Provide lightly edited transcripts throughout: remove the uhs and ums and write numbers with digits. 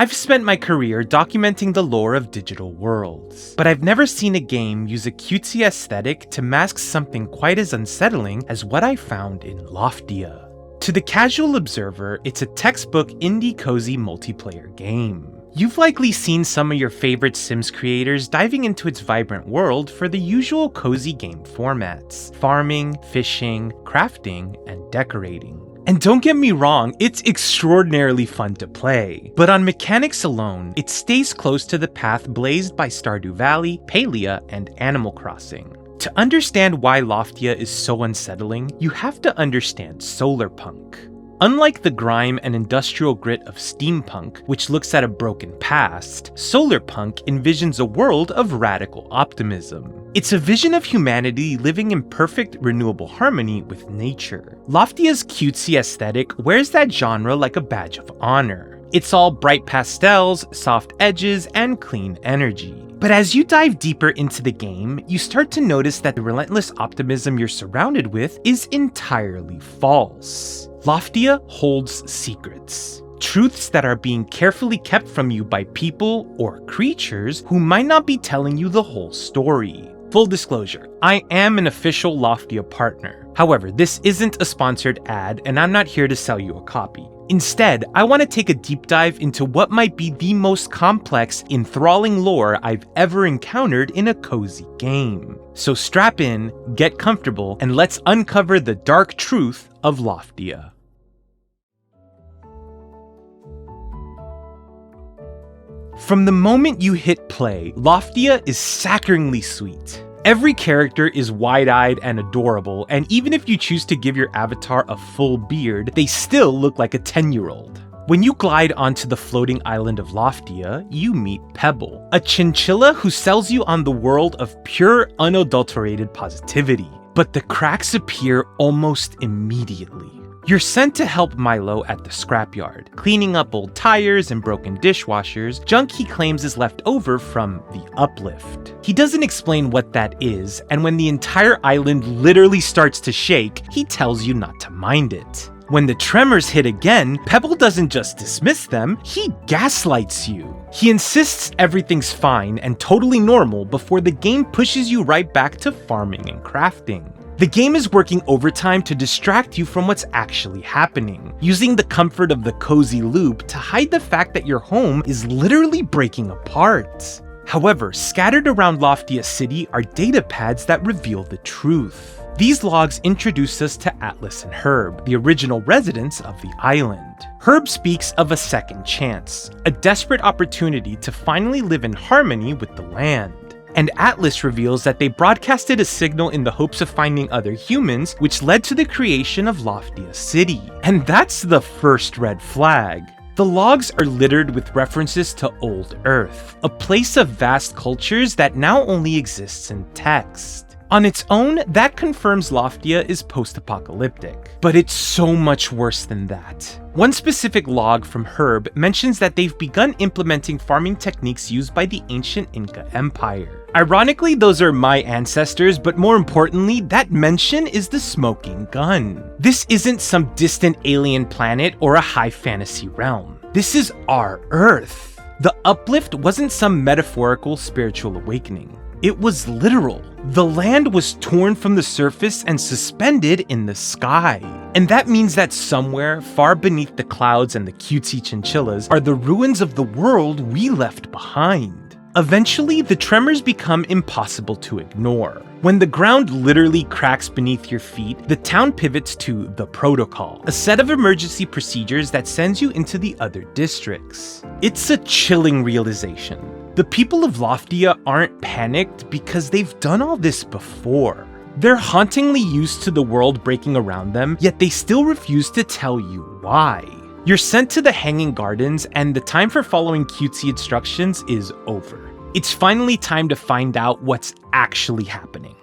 I've spent my career documenting the lore of digital worlds, but I've never seen a game use a cutesy aesthetic to mask something quite as unsettling as what I found in Loftia. To the casual observer, it's a textbook indie cozy multiplayer game. You've likely seen some of your favorite Sims creators diving into its vibrant world for the usual cozy game formats: farming, fishing, crafting, and decorating. And don't get me wrong, it's extraordinarily fun to play, but on mechanics alone, it stays close to the path blazed by Stardew Valley, Palia, and Animal Crossing. To understand why Loftia is so unsettling, you have to understand Solarpunk. Unlike the grime and industrial grit of steampunk, which looks at a broken past, Solarpunk envisions a world of radical optimism. It's a vision of humanity living in perfect, renewable harmony with nature. Loftia's cutesy aesthetic wears that genre like a badge of honor. It's all bright pastels, soft edges, and clean energy. But as you dive deeper into the game, you start to notice that the relentless optimism you're surrounded with is entirely false. Loftia holds secrets. Truths that are being carefully kept from you by people or creatures who might not be telling you the whole story. Full disclosure, I am an official Loftia partner. However, this isn't a sponsored ad and I'm not here to sell you a copy. Instead, I want to take a deep dive into what might be the most complex, enthralling lore I've ever encountered in a cozy game. So strap in, get comfortable, and let's uncover the dark truth of Loftia. From the moment you hit play, Loftia is saccharingly sweet. Every character is wide-eyed and adorable, and even if you choose to give your avatar a full beard, they still look like a 10-year-old. When you glide onto the floating island of Loftia, you meet Pebble, a chinchilla who sells you on the world of pure, unadulterated positivity. But the cracks appear almost immediately. You're sent to help Milo at the scrapyard, cleaning up old tires and broken dishwashers, junk he claims is left over from the Uplift. He doesn't explain what that is, and when the entire island literally starts to shake, he tells you not to mind it. When the tremors hit again, Pebble doesn't just dismiss them, he gaslights you. He insists everything's fine and totally normal before the game pushes you right back to farming and crafting. The game is working overtime to distract you from what's actually happening, using the comfort of the cozy loop to hide the fact that your home is literally breaking apart. However, scattered around Loftia City are data pads that reveal the truth. These logs introduce us to Atlas and Herb, the original residents of the island. Herb speaks of a second chance, a desperate opportunity to finally live in harmony with the land. And Atlas reveals that they broadcasted a signal in the hopes of finding other humans, which led to the creation of Loftia City. And that's the first red flag. The logs are littered with references to Old Earth, a place of vast cultures that now only exists in text. On its own, that confirms Loftia is post-apocalyptic, but it's so much worse than that. One specific log from Herb mentions that they've begun implementing farming techniques used by the ancient Inca Empire. Ironically, those are my ancestors, but more importantly, that mention is the smoking gun. This isn't some distant alien planet or a high fantasy realm. This is our Earth. The Uplift wasn't some metaphorical spiritual awakening. It was literal. The land was torn from the surface and suspended in the sky. And that means that somewhere, far beneath the clouds and the cutesy chinchillas, are the ruins of the world we left behind. Eventually, the tremors become impossible to ignore. When the ground literally cracks beneath your feet, the town pivots to the Protocol, a set of emergency procedures that sends you into the other districts. It's a chilling realization. The people of Loftia aren't panicked because they've done all this before. They're hauntingly used to the world breaking around them, yet they still refuse to tell you why. You're sent to the Hanging Gardens, and the time for following cutesy instructions is over. It's finally time to find out what's actually happening.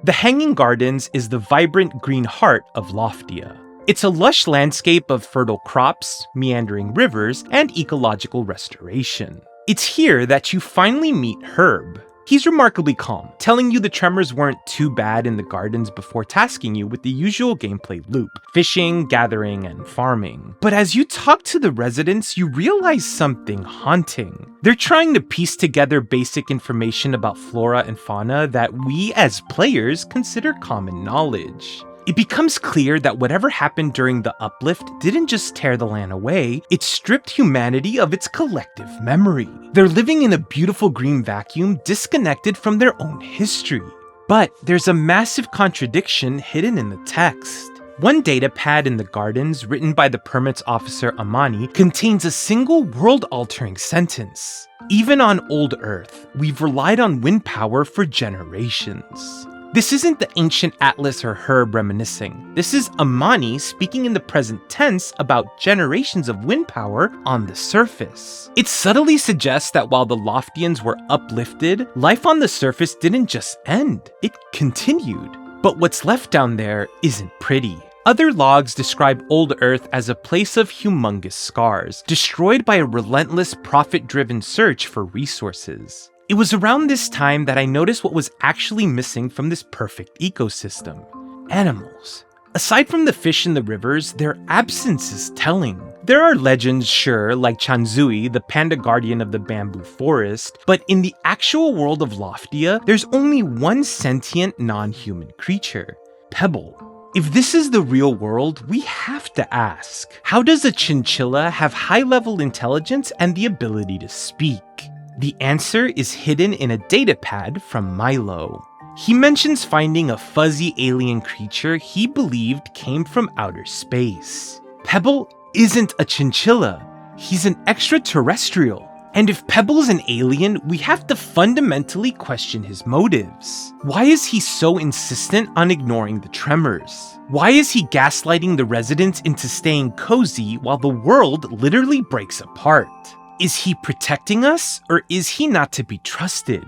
The Hanging Gardens is the vibrant green heart of Loftia. It's a lush landscape of fertile crops, meandering rivers, and ecological restoration. It's here that you finally meet Herb. He's remarkably calm, telling you the tremors weren't too bad in the gardens before tasking you with the usual gameplay loop: fishing, gathering, and farming. But as you talk to the residents, you realize something haunting. They're trying to piece together basic information about flora and fauna that we as players consider common knowledge. It becomes clear that whatever happened during the Uplift didn't just tear the land away, it stripped humanity of its collective memory. They're living in a beautiful green vacuum disconnected from their own history. But there's a massive contradiction hidden in the text. One data pad in the gardens, written by the permits officer Amani, contains a single world-altering sentence. Even on old Earth, we've relied on wind power for generations. This isn't the ancient Atlas or Herb reminiscing. This is Amani speaking in the present tense about generations of wind power on the surface. It subtly suggests that while the Loftians were uplifted, life on the surface didn't just end, it continued. But what's left down there isn't pretty. Other logs describe old Earth as a place of humongous scars, destroyed by a relentless profit-driven search for resources. It was around this time that I noticed what was actually missing from this perfect ecosystem: animals. Aside from the fish in the rivers, their absence is telling. There are legends, sure, like Chanzui, the panda guardian of the bamboo forest, but in the actual world of Loftia, there's only one sentient non-human creature: Pebble. If this is the real world, we have to ask, how does a chinchilla have high-level intelligence and the ability to speak? The answer is hidden in a datapad from Milo. He mentions finding a fuzzy alien creature he believed came from outer space. Pebble isn't a chinchilla, he's an extraterrestrial. And if Pebble's an alien, we have to fundamentally question his motives. Why is he so insistent on ignoring the tremors? Why is he gaslighting the residents into staying cozy while the world literally breaks apart? Is he protecting us, or is he not to be trusted?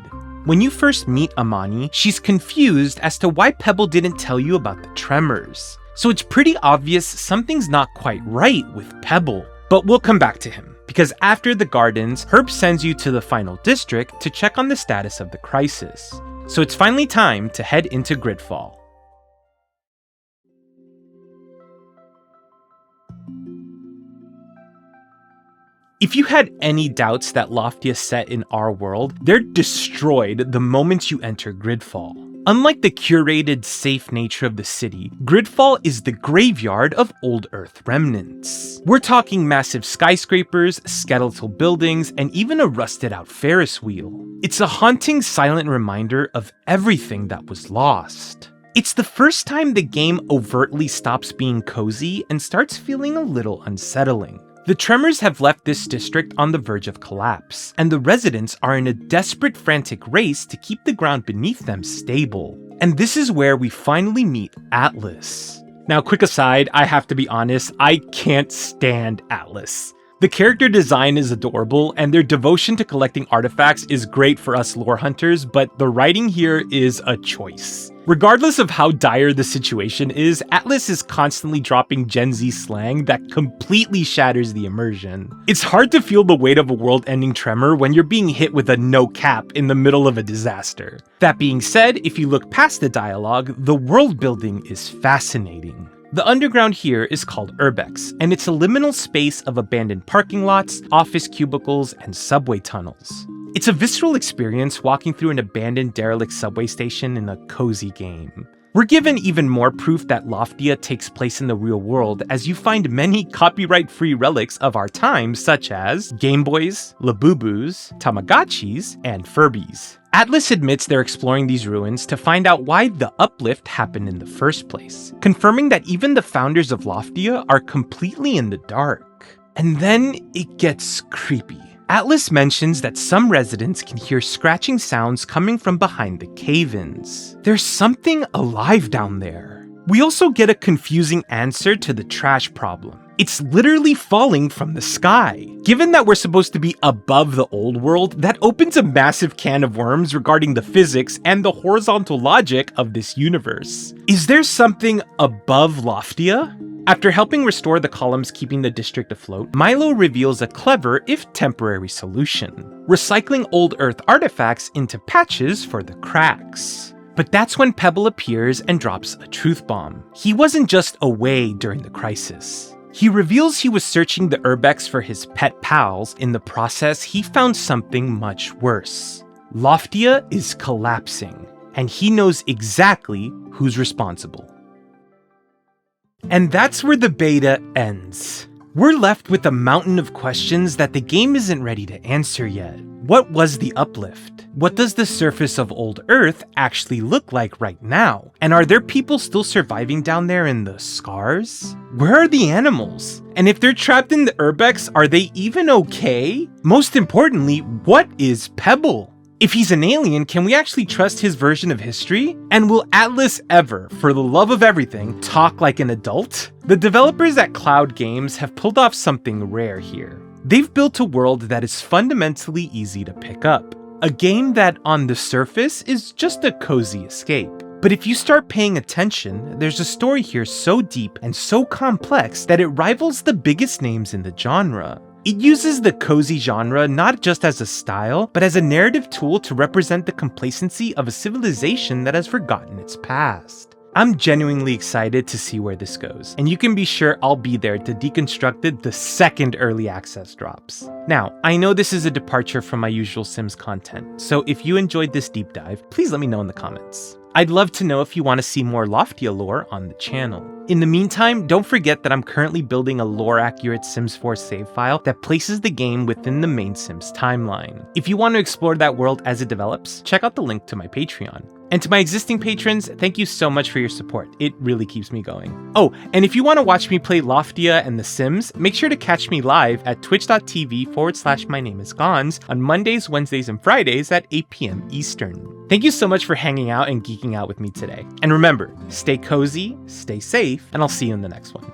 When you first meet Amani, she's confused as to why Pebble didn't tell you about the tremors. So it's pretty obvious something's not quite right with Pebble. But we'll come back to him, because after the gardens, Herb sends you to the final district to check on the status of the crisis. So it's finally time to head into Gridfalll. If you had any doubts that Loftia set in our world, they're destroyed the moment you enter Gridfalll. Unlike the curated, safe nature of the city, Gridfalll is the graveyard of old Earth remnants. We're talking massive skyscrapers, skeletal buildings, and even a rusted-out Ferris wheel. It's a haunting, silent reminder of everything that was lost. It's the first time the game overtly stops being cozy and starts feeling a little unsettling. The tremors have left this district on the verge of collapse, and the residents are in a desperate, frantic race to keep the ground beneath them stable. And this is where we finally meet Atlas. Now, quick aside, I have to be honest, I can't stand Atlas. The character design is adorable, and their devotion to collecting artifacts is great for us lore hunters, but the writing here is a choice. Regardless of how dire the situation is, Atlas is constantly dropping Gen Z slang that completely shatters the immersion. It's hard to feel the weight of a world-ending tremor when you're being hit with a no cap in the middle of a disaster. That being said, if you look past the dialogue, the world building is fascinating. The underground here is called Urbex, and it's a liminal space of abandoned parking lots, office cubicles, and subway tunnels. It's a visceral experience walking through an abandoned derelict subway station in a cozy game. We're given even more proof that Loftia takes place in the real world as you find many copyright-free relics of our time such as Game Boys, Labubus, Tamagotchis, and Furbies. Atlas admits they're exploring these ruins to find out why the uplift happened in the first place, confirming that even the founders of Loftia are completely in the dark. And then it gets creepy. Atlas mentions that some residents can hear scratching sounds coming from behind the cave-ins. There's something alive down there. We also get a confusing answer to the trash problem. It's literally falling from the sky. Given that we're supposed to be above the old world, that opens a massive can of worms regarding the physics and the horizontal logic of this universe. Is there something above Loftia? After helping restore the columns keeping the district afloat, Milo reveals a clever, if temporary, solution: recycling old Earth artifacts into patches for the cracks. But that's when Pebble appears and drops a truth bomb. He wasn't just away during the crisis. He reveals he was searching the Urbex for his pet pals. In the process, he found something much worse. Loftia is collapsing, and he knows exactly who's responsible. And that's where the beta ends. We're left with a mountain of questions that the game isn't ready to answer yet. What was the uplift? What does the surface of old Earth actually look like right now? And are there people still surviving down there in the scars? Where are the animals? And if they're trapped in the Urbex, are they even okay? Most importantly, what is Pebble? If he's an alien, can we actually trust his version of history? And will Atlas ever, for the love of everything, talk like an adult? The developers at Cloud Games have pulled off something rare here. They've built a world that is fundamentally easy to pick up. A game that, on the surface, is just a cozy escape. But if you start paying attention, there's a story here so deep and so complex that it rivals the biggest names in the genre. It uses the cozy genre not just as a style, but as a narrative tool to represent the complacency of a civilization that has forgotten its past. I'm genuinely excited to see where this goes, and you can be sure I'll be there to deconstruct it the second early access drops. Now, I know this is a departure from my usual Sims content, so if you enjoyed this deep dive, please let me know in the comments. I'd love to know if you want to see more Loftia lore on the channel. In the meantime, don't forget that I'm currently building a lore-accurate Sims 4 save file that places the game within the main Sims timeline. If you want to explore that world as it develops, check out the link to my Patreon. And to my existing patrons, thank you so much for your support. It really keeps me going. Oh, and if you want to watch me play Loftia and The Sims, make sure to catch me live at twitch.tv/mynameisGonz on Mondays, Wednesdays, and Fridays at 8 p.m. Eastern. Thank you so much for hanging out and geeking out with me today. And remember, stay cozy, stay safe, and I'll see you in the next one.